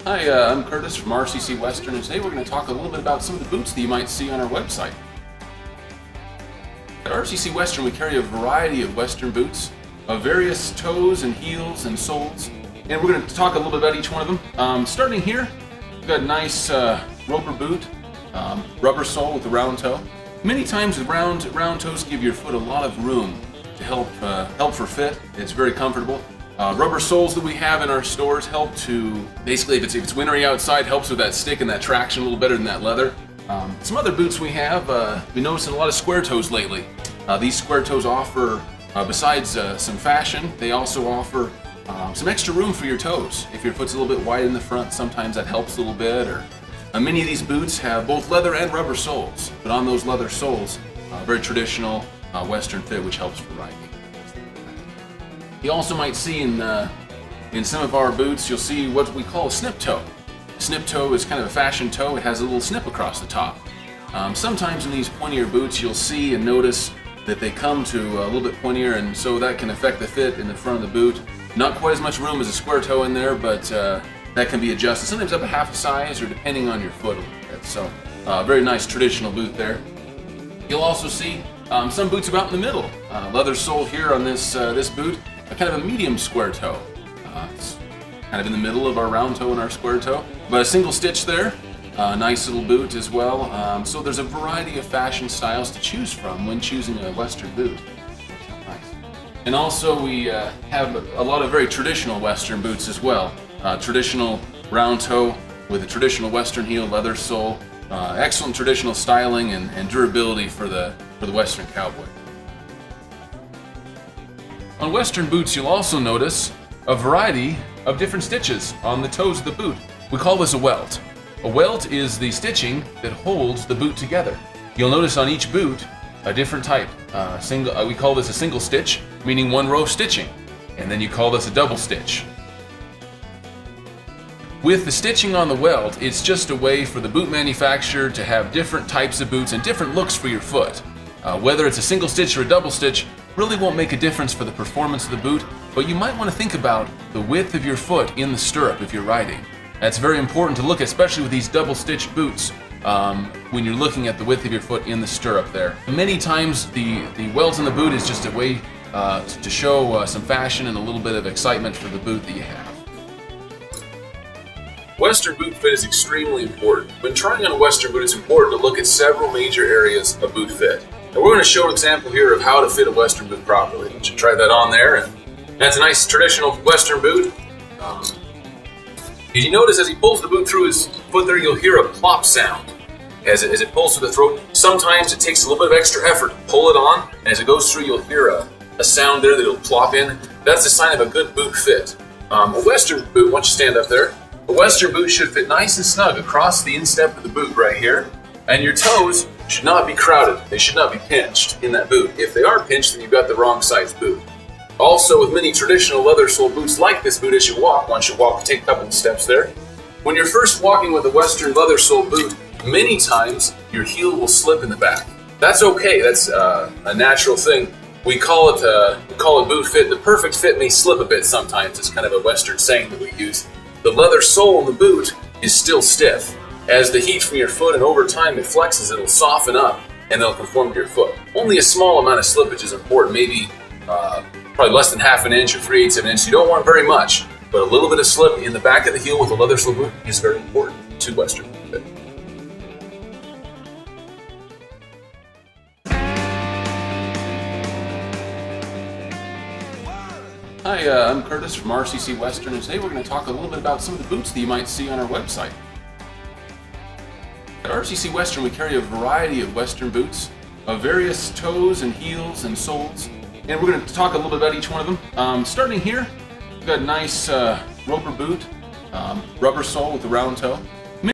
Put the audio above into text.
Hi, I'm Curtis from RCC Western, and today we're going to talk a little bit about some of the boots that you might see on our website. At RCC Western, we carry a variety of Western boots of various toes and heels and soles, and we're going to talk a little bit about each one of them. Starting here, we've got a nice roper boot, rubber sole with a round toe. Many times the round toes give your foot a lot of room to help for fit. It's very comfortable. Rubber soles that we have in our stores help to, basically, if it's wintry outside, helps with that stick and that traction a little better than that leather. Some other boots we have, we noticed a lot of square toes lately. These square toes offer, besides some fashion, they also offer some extra room for your toes. If your foot's a little bit wide in the front, sometimes that helps a little bit. Or many of these boots have both leather and rubber soles, but on those leather soles, very traditional Western fit, which helps for riding. You also might see in some of our boots, you'll see what we call a snip toe. A snip toe is kind of a fashion toe. It has a little snip across the top. Sometimes in these pointier boots, you'll see and notice that they come to a little bit pointier, and so that can affect the fit in the front of the boot. Not quite as much room as a square toe in there, but that can be adjusted, sometimes up a half a size or depending on your foot a little bit. So very nice traditional boot there. You'll also see some boots about in the middle. Leather sole here on this boot. Kind of a medium square toe. It's kind of in the middle of our round toe and our square toe, but a single stitch there. Nice little boot as well. So there's a variety of fashion styles to choose from when choosing a Western boot. Nice. And also we have a lot of very traditional Western boots as well. Traditional round toe with a traditional Western heel, leather sole. Excellent traditional styling and durability for the Western cowboy. On Western boots, you'll also notice a variety of different stitches on the toes of the boot. We call this a welt. A welt is the stitching that holds the boot together. You'll notice on each boot a different type. We call this a single stitch, meaning one row stitching, and then you call this a double stitch. With the stitching on the welt, it's just a way for the boot manufacturer to have different types of boots and different looks for your foot. Whether it's a single stitch or a double stitch really won't make a difference for the performance of the boot, but you might want to think about the width of your foot in the stirrup if you're riding. That's very important to look at, especially with these double stitch boots, when you're looking at the width of your foot in the stirrup there. Many times the welt in the boot is just a way to show some fashion and a little bit of excitement for the boot that you have. Western boot fit is extremely important. When trying on a Western boot, it's important to look at several major areas of boot fit. And we're going to show an example here of how to fit a Western boot properly. You should try that on there. And that's a nice traditional Western boot. Did you notice as he pulls the boot through his foot there, you'll hear a plop sound as it pulls through the throat. Sometimes it takes a little bit of extra effort to pull it on, and as it goes through, you'll hear a sound there that'll plop in. That's a sign of a good boot fit. A Western boot, once you stand up there, a Western boot should fit nice and snug across the instep of the boot right here, and your toes should not be crowded. They should not be pinched in that boot. If they are pinched, then you've got the wrong size boot. Also, with many traditional leather sole boots like this boot, as you walk, once you walk, take a couple of steps there. When you're first walking with a Western leather sole boot, many times your heel will slip in the back. That's okay. That's a natural thing. We call it boot fit. The perfect fit may slip a bit sometimes. It's kind of a Western saying that we use. The leather sole in the boot is still stiff. As the heat from your foot and over time it flexes, it'll soften up and it'll conform to your foot. Only a small amount of slippage is important, maybe probably less than half an inch or 3/8 of an inch. You don't want very much, but a little bit of slip in the back of the heel with a leather sole boot is very important to Western fit. Hi, I'm Curtis from RCC Western, and today we're going to talk a little bit about some of the boots that you might see on our website. At RCC Western, we carry a variety of Western boots of various toes and heels and soles, and we're going to talk a little bit about each one of them. Starting here, we've got a nice roper boot, rubber sole with a round toe.